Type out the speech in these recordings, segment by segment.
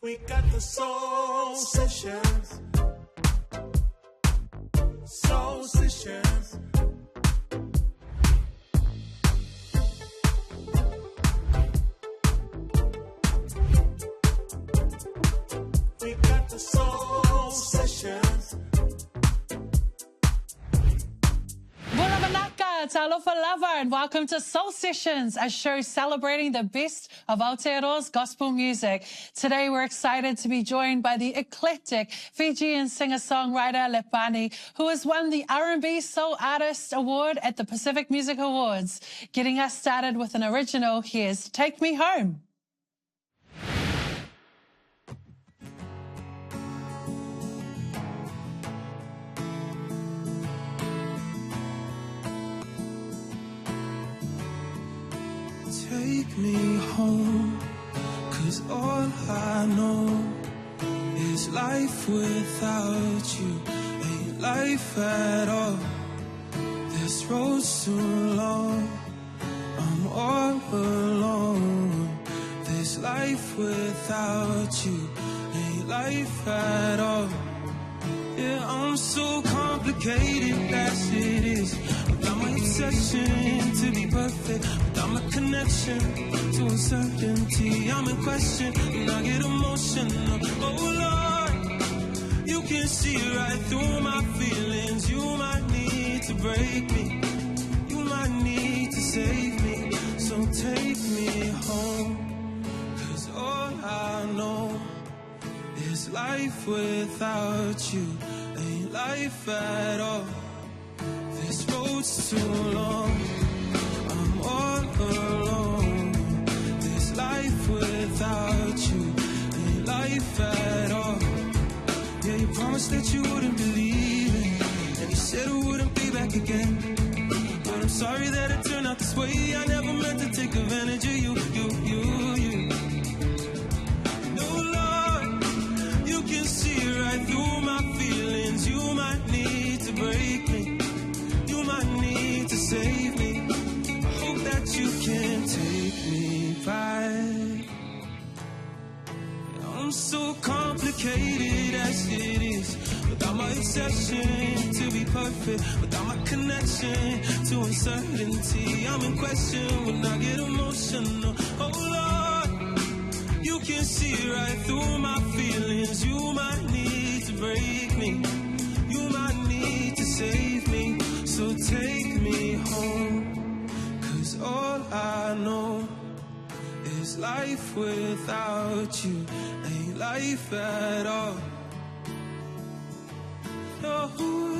We got the soul sessions. Soul sessions. We got the soul sessions. Talofa lover, and welcome to Soul Sessions, a show celebrating the best of Aotearoa's gospel music. Today we're excited to be joined by the eclectic Fijian singer-songwriter Lepani, who has won the R&B Soul Artist Award at the Pacific Music Awards. Getting us started with an original, here's Take Me Home. Take me home, 'cause all I know is life without you ain't life at all. This road's too long, I'm all alone. This life without you ain't life at all. Yeah, I'm so complicated as it is. Without my obsession to be perfect, without my connection to uncertainty, I'm in question and I get emotional. Oh Lord, you can see right through my feelings. You might need to break me, you might need to save me. So take me home, 'cause all I know is life without you ain't life at all. This road's too long, I'm all alone. This life without you ain't life at all. Yeah, you promised that you wouldn't believe it, and you said it wouldn't be back again. But I'm sorry that it turned out this way. I never meant to take advantage of you. No, Lord, you can see right through my feelings. You might need to break me, you might need to save me. I hope that you can take me back. I'm so complicated as it is. Without my obsession to be perfect, without my connection to uncertainty, I'm in question when I get emotional. Oh Lord, you can see right through my feelings. You might need to break me, you might need to save me. So take me home, 'cause all I know is life without you ain't life at all. Oh,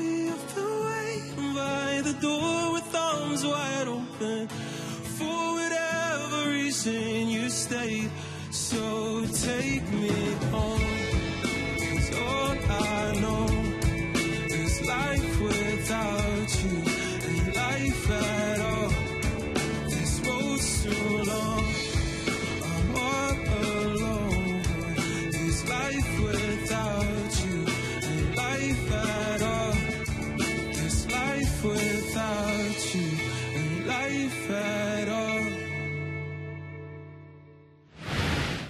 you've been waiting by the door with arms wide open. For whatever reason you stayed. So take me home, 'cause all I know is life without you ain't life at all. This road's too long, I'm all alone. This life without you ain't life at all. This life without you ain't life at all.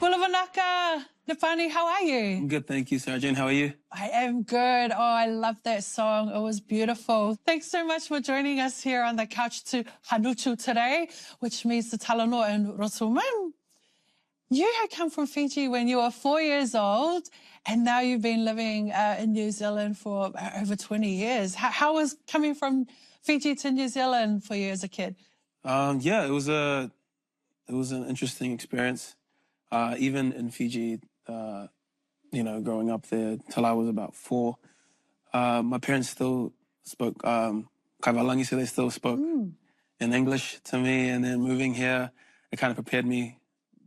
Bulavanaka, Lepani, how are you? I'm good, thank you, Sergeant. How are you? I am good. Oh, I love that song. It was beautiful. Thanks so much for joining us here on the couch to Hanutu today, which means the Talanoa and Rotuman. You had come from Fiji when you were 4 years old, and now you've been living in New Zealand for over 20 years. How was coming from Fiji to New Zealand for you as a kid? Yeah, it was an interesting experience. Even in Fiji, growing up there till I was about 4, my parents still spoke Kaiwalangi, so they still spoke in English to me. And then moving here, it kind of prepared me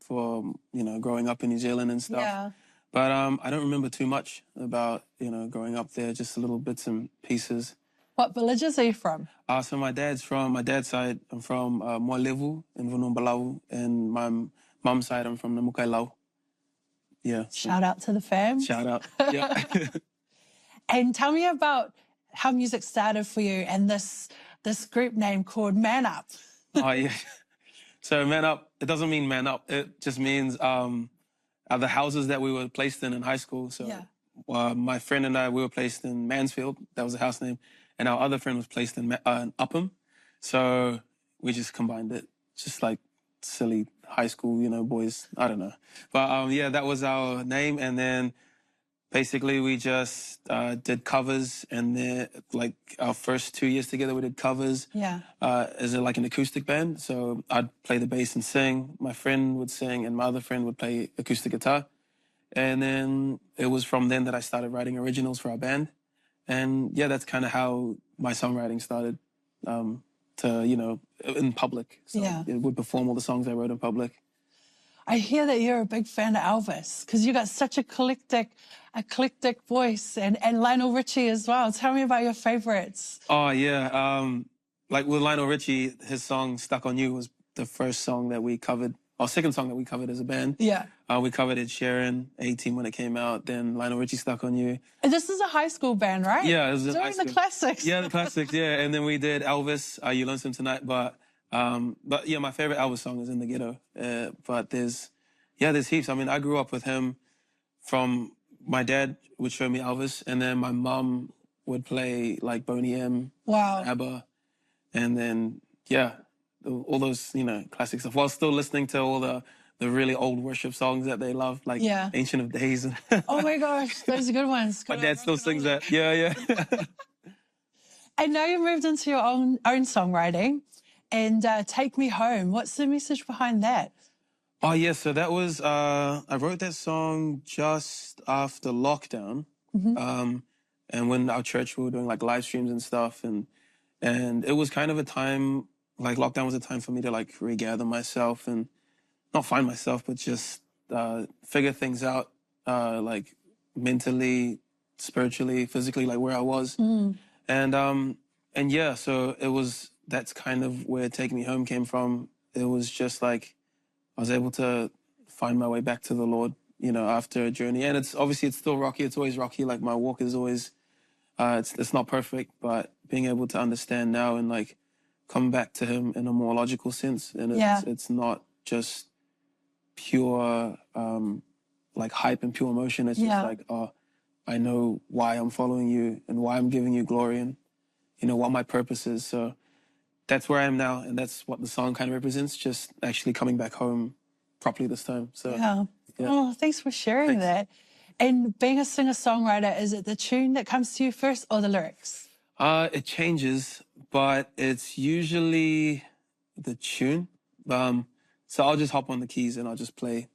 for, growing up in New Zealand and stuff. Yeah. But I don't remember too much about, growing up there, just little bits and pieces. What villages are you from? So my dad's side, I'm from Moalevu in Vunumbalau, and my mum's side, I'm from Namukailau. Yeah. Shout out to the fam. Shout out. Yeah. And tell me about how music started for you and this group name called Man Up. Oh, yeah. So Man Up, it doesn't mean man up. It just means the houses that we were placed in high school. So my friend and I, we were placed in Mansfield. That was the house name. And our other friend was placed in Upham. So we just combined it. Just like silly high school, you know, boys. I don't know. But yeah, that was our name. And then basically we just did covers. And then like our first 2 years together, we did covers. Yeah. As like an acoustic band. So I'd play the bass and sing. My friend would sing and my other friend would play acoustic guitar. And then it was from then that I started writing originals for our band. And yeah, that's kind of how my songwriting started, to, you know, in public. So it would perform all the songs I wrote in public. I hear that you're a big fan of Elvis because you got such a eclectic voice, and Lionel Richie as well. Tell me about your favorites. Oh, yeah. Like with Lionel Richie, his song Stuck on You was the first song that we covered, or second song that we covered as a band. Yeah. We covered Ed Sheeran, 18 when it came out, then Lionel Richie Stuck on You. And this is a high school band, right? Yeah, it was doing the classics. Yeah, the classics, yeah. And then we did Elvis, You Lonesome Tonight. But yeah, my favorite Elvis song is In the Ghetto. But there's heaps. I mean, I grew up with him from my dad would show me Elvis, and then my mom would play like Boney M, ABBA, and then, yeah, all those, you know, classic stuff, while still listening to all the really old worship songs that they love, like Ancient of Days. Oh my gosh, those are good ones. My dad still sings that. Yeah. And now you've moved into your own songwriting, and Take Me Home. What's the message behind that? Oh, yeah, so that was, I wrote that song just after lockdown. And when our church, we were doing like live streams and stuff. And it was kind of a time, like lockdown was a time for me to like regather myself and not find myself, but just figure things out, like mentally, spiritually, physically, like where I was. And yeah, so that's kind of where Take Me Home came from. It was just like, I was able to find my way back to the Lord, you know, after a journey. And it's still rocky. It's always rocky. Like my walk is always, it's not perfect, but being able to understand now and like come back to him in a more logical sense. And it's not just pure, like hype and pure emotion. It's just like, I know why I'm following you and why I'm giving you glory and, you know, what my purpose is. So that's where I am now, and that's what the song kind of represents, just actually coming back home properly this time. So, yeah. Oh, thanks for sharing that. And being a singer-songwriter, is it the tune that comes to you first or the lyrics? It changes, but it's usually the tune. So I'll just hop on the keys and I'll just play.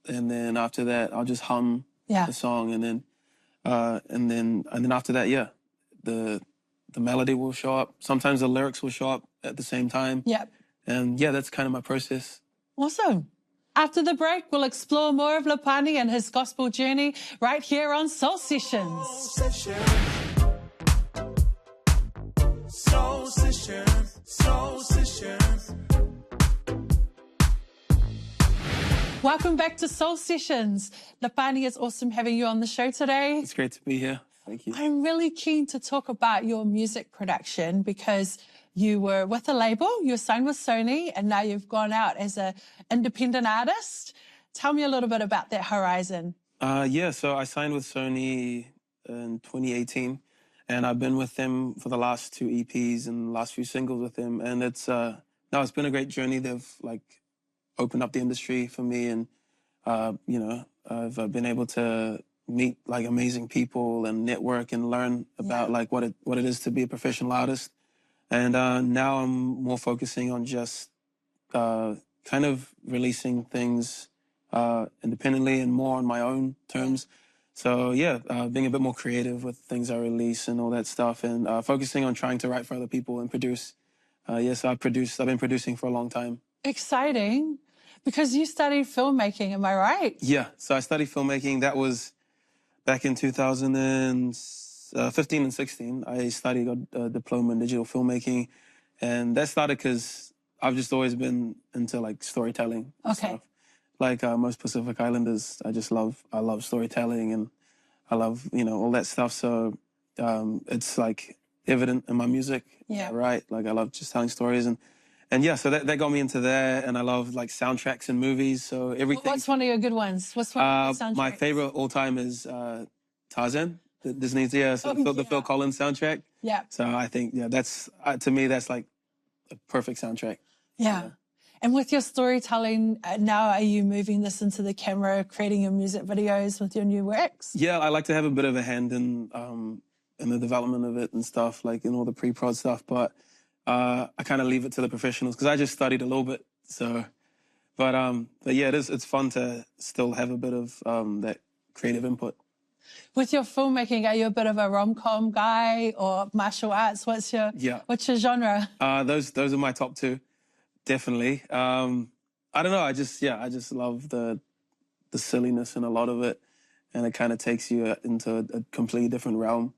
And then after that, I'll just hum the song. And then after that, the melody will show up. Sometimes the lyrics will show up at the same time. Yep. And yeah, that's kind of my process. Awesome. After the break, we'll explore more of Lepani and his gospel journey right here on Soul Sessions. Soul Sessions. Soul Sessions. Welcome back to Soul Sessions. Lepani, it's awesome having you on the show today. It's great to be here. Thank you. I'm really keen to talk about your music production because you were with a label, you were signed with Sony, and now you've gone out as an independent artist. Tell me a little bit about that horizon. Yeah, so I signed with Sony in 2018, and I've been with them for the last 2 EPs and the last few singles with them. And it's been a great journey. They've like opened up the industry for me, and you know, I've been able to meet like amazing people and network and learn about like what it is to be a professional artist. And now I'm more focusing on just kind of releasing things independently and more on my own terms. So yeah, being a bit more creative with things I release and all that stuff, and focusing on trying to write for other people and produce. Yes, I've been producing for a long time. Exciting, because you studied filmmaking, am I right? Yeah, so I studied filmmaking. That was back in 2015 and 16. I studied a diploma in digital filmmaking, and that started because I've just always been into like storytelling and stuff. Like most Pacific Islanders, I love storytelling, and I love, you know, all that stuff. So it's like evident in my music, right? Like I love just telling stories, and And yeah, so that got me into there, and I love like soundtracks and movies. So everything. What's one of your good ones? What's one of your soundtracks? My favorite all time is Tarzan, the Disney's the Phil Collins soundtrack. Yeah. So I think that's to me that's like a perfect soundtrack. Yeah. And with your storytelling, now are you moving this into the camera, creating your music videos with your new works? Yeah, I like to have a bit of a hand in the development of it and stuff, like in all the pre-prod stuff. But I kind of leave it to the professionals because I just studied a little bit. So, but yeah, it's fun to still have a bit of that creative input. With your filmmaking, are you a bit of a rom-com guy or martial arts? What's your genre? Those are my top two, definitely. I don't know. I just love the silliness in a lot of it, and it kind of takes you into a completely different realm,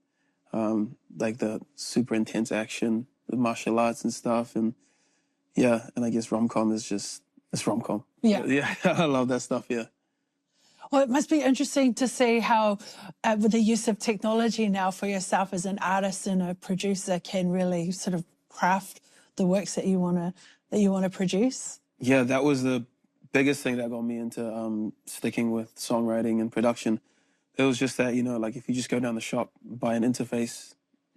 like the super intense action, the martial arts and stuff, and I guess rom-com is just it's rom-com. Yeah, I love that stuff. Yeah. Well, it must be interesting to see how, with the use of technology now for yourself as an artist and a producer, can really sort of craft the works that you want to produce. Yeah, that was the biggest thing that got me into sticking with songwriting and production. It was just that, like if you just go down the shop, buy an interface,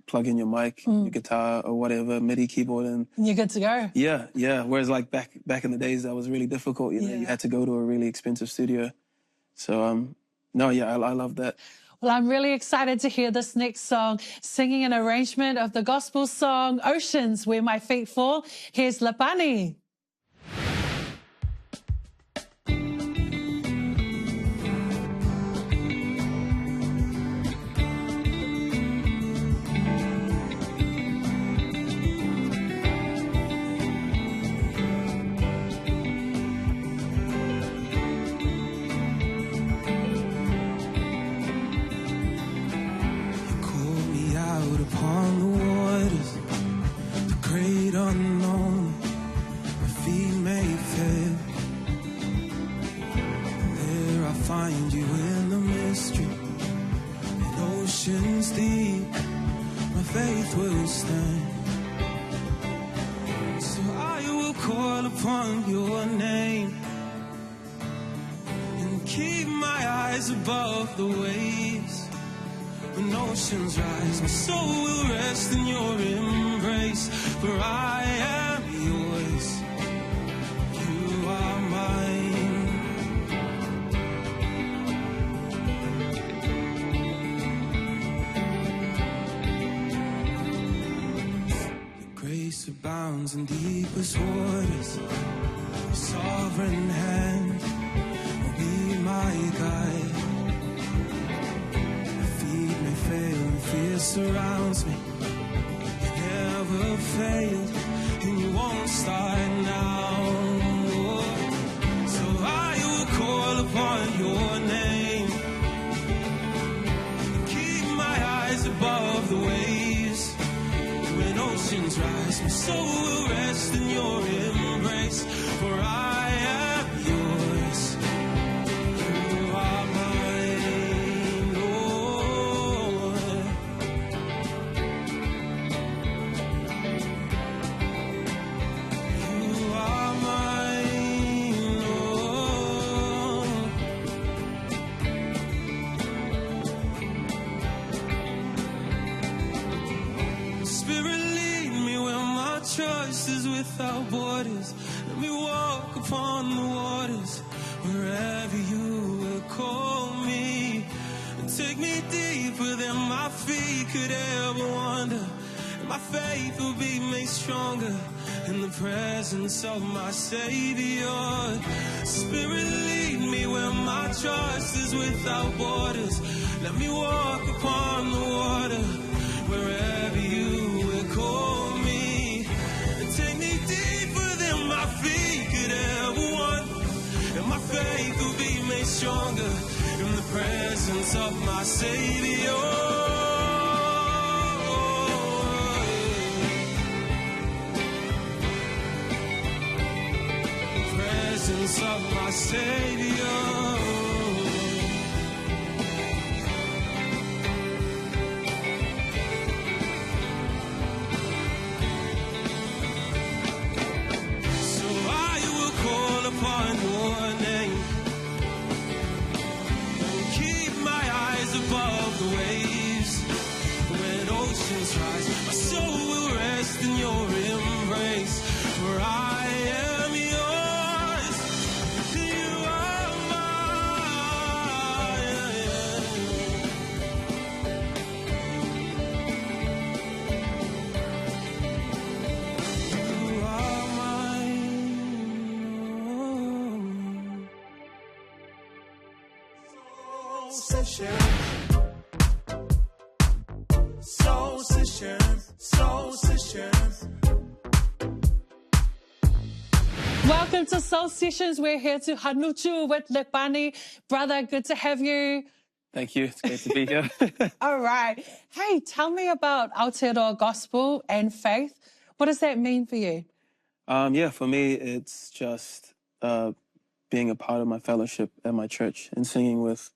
plug in your mic, your guitar or whatever, MIDI keyboard, and you're good to go. Yeah. Whereas like back in the days, that was really difficult. You had to go to a really expensive studio. So, no, I love that. Well, I'm really excited to hear this next song, singing an arrangement of the gospel song Oceans, Where My Feet Fall. Here's Lepani. Upon the waters, the great unknown, my feet may fail. There I find you in the mystery, in oceans deep, my faith will stand. So I will call upon your name and keep my eyes above the waves. When oceans rise, my soul will rest in your embrace. For I am yours, you are mine. Your grace abounds in deepest waters. Your sovereign hand will be my guide. Fail and fear surrounds me. You never failed, and you won't start now. So I will call upon your name and keep my eyes above the waves. When oceans rise, my soul will rest in your embrace. For I am yours. You are mine, Lord. You are mine, Lord. Spirit, lead me where my trust is without borders. Let me walk upon the waters wherever you will call me. And take me deeper than my feet could ever wander. And my faith will be made stronger in the presence of my Savior. Spirit, lead me where my trust is without borders. Let me walk upon the water wherever you will call me. And take me deeper than my feet could ever want. And my faith will be made stronger in the presence of my Savior. Presence of my Savior. Sessions. Soul Sessions. Soul Sessions. Welcome to Soul Sessions. We're here to Hanutu with Lepani. Brother, good to have you. Thank you. It's great to be here. All right. Hey, tell me about Aotearoa gospel and faith. What does that mean for you? Yeah, for me, it's just being a part of my fellowship at my church and singing with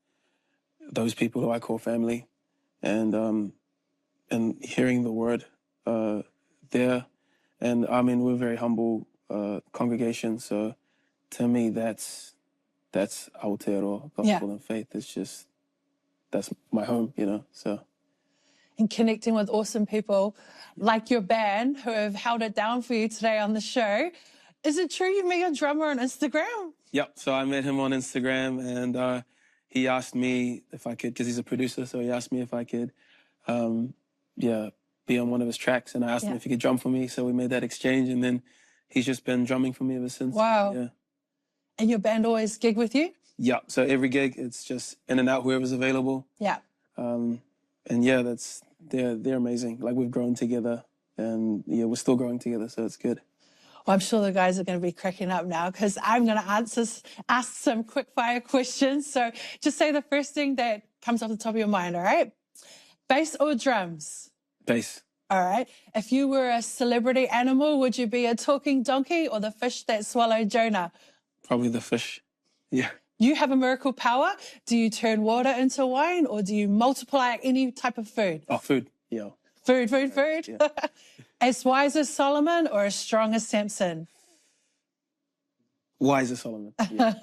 those people who I call family, and hearing the word there. And I mean, we're a very humble congregation, so to me, that's Aotearoa gospel and faith. It's just, that's my home, you know, so. And connecting with awesome people like your band who have held it down for you today on the show. Is it true you met your drummer on Instagram? Yep, so I met him on Instagram, and he asked me if I could, because he's a producer, so he asked me if I could, be on one of his tracks, and I asked him if he could drum for me, so we made that exchange, and then he's just been drumming for me ever since. Wow. Yeah. And your band always gig with you? Yeah, so every gig, it's just in and out, whoever's available. Yeah. And yeah, they're amazing. Like, we've grown together, and yeah, we're still growing together, so it's good. Well, I'm sure the guys are going to be cracking up now because I'm going to ask some quick fire questions. So just say the first thing that comes off the top of your mind, all right? Bass or drums? Bass. All right. If you were a celebrity animal, would you be a talking donkey or the fish that swallowed Jonah? Probably the fish. Yeah. You have a miracle power. Do you turn water into wine or do you multiply any type of food? Oh, food. Yeah. Food. Yeah. As wise as Solomon or as strong as Samson? Wise as Solomon. Yeah.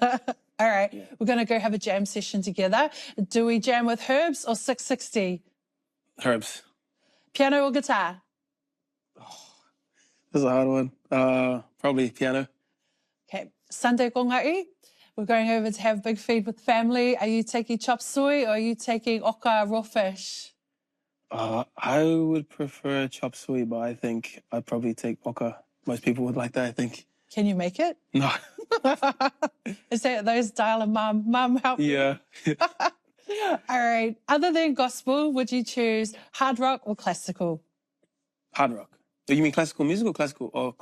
All right. Yeah. We're going to go have a jam session together. Do we jam with herbs or 660? Herbs. Piano or guitar? This is a hard one. Probably piano. Okay. Sunday kongai. We're going over to have big feed with family. Are you taking chop suey or are you taking oka raw fish? I would prefer chop suey, but I think I'd probably take oka. Most people would like that, I think. Can you make it? No. Is that those dial of mum help? Yeah. All right. Other than gospel, would you choose hard rock or classical? Hard rock. Do you mean classical music or classical or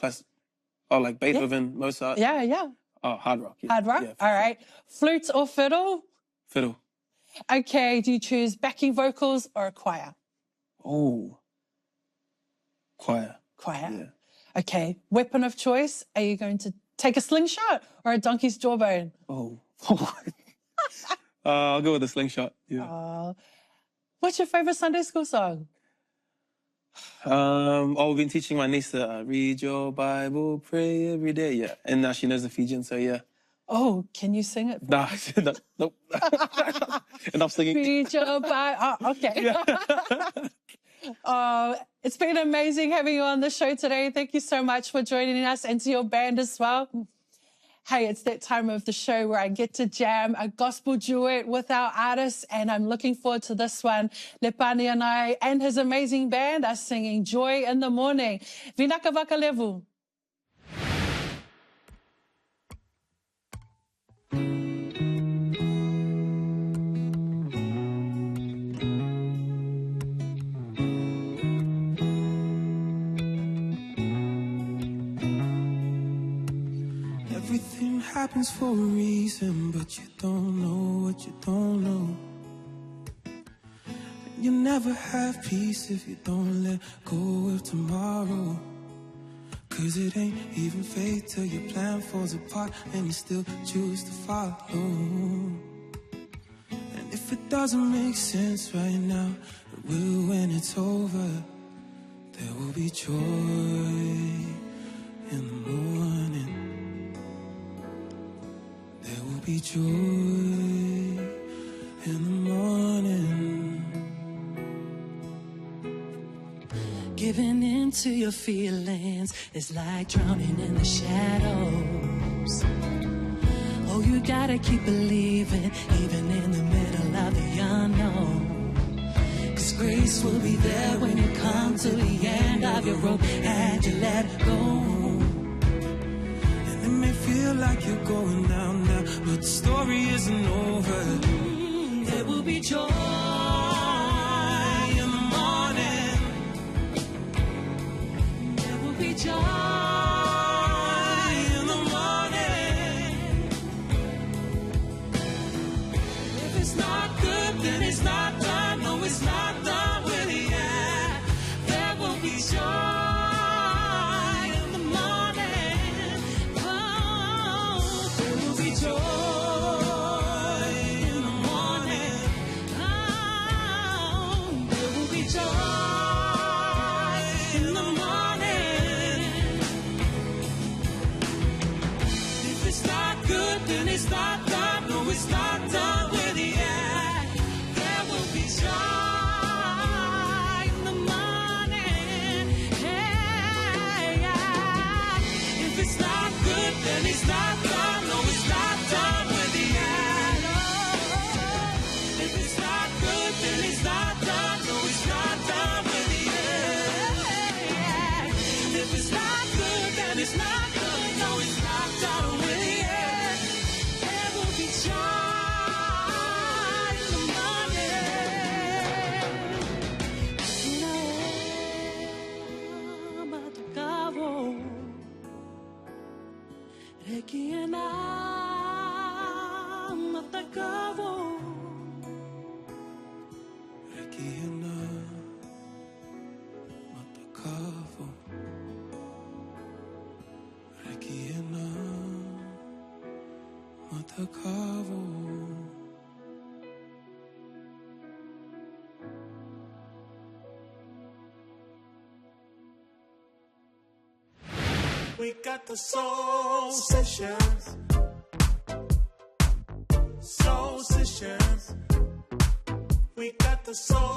Oh, like Beethoven, Mozart? Yeah. Oh, hard rock. Yeah. Hard rock? Yeah, all right. Flute or fiddle? Fiddle. Okay. Do you choose backing vocals or a choir? Oh. Choir. Choir. Yeah. Okay. Weapon of choice. Are you going to take a slingshot or a donkey's jawbone? Oh. I'll go with a slingshot. Yeah. What's your favorite Sunday school song? We've been teaching my niece to read your Bible, pray every day. Yeah. And now she knows the Fijian, so yeah. Oh, can you sing it? Nah, nope. Enough singing. Read your Bible. Oh, okay. Yeah. It's been amazing having you on the show today. Thank you so much for joining us and to your band as well. Hey, it's that time of the show where I get to jam a gospel duet with our artists, and I'm looking forward to this one. Lepani and I and his amazing band are singing Joy in the Morning. Vinaka Vakalevu. Everything happens for a reason, but you don't know what you don't know. You never have peace if you don't let go of tomorrow. 'Cause it ain't even fate till your plan falls apart and you still choose to follow. And if it doesn't make sense right now, it will when it's over. There will be joy in the morning. There will be joy in the morning. Giving in to your feelings is like drowning in the shadows. Oh, you gotta keep believing, even in the middle of the unknown. 'Cause grace will be there when you come to the end of your rope and you let go. And it may feel like you're going down now, but the story isn't over. There will be joy in the morning. There will be joy in the morning. If it's not good, then it's not done. No, it's not done with it yet. There will be joy. It's not done, no, it's not done with it yet. There will be joy in the morning. Yeah, yeah. If it's not good, then it's not done, no, it's not done with it yet. Oh, if it's not good, then it's not done, no, it's not done with it yet. If it's not good, then it's not good, no, it's not done with it yet. Rekiena matakavo. Rekiena matakavo. Rekiena matakavo. We got the soul sessions. Soul sessions. We got the soul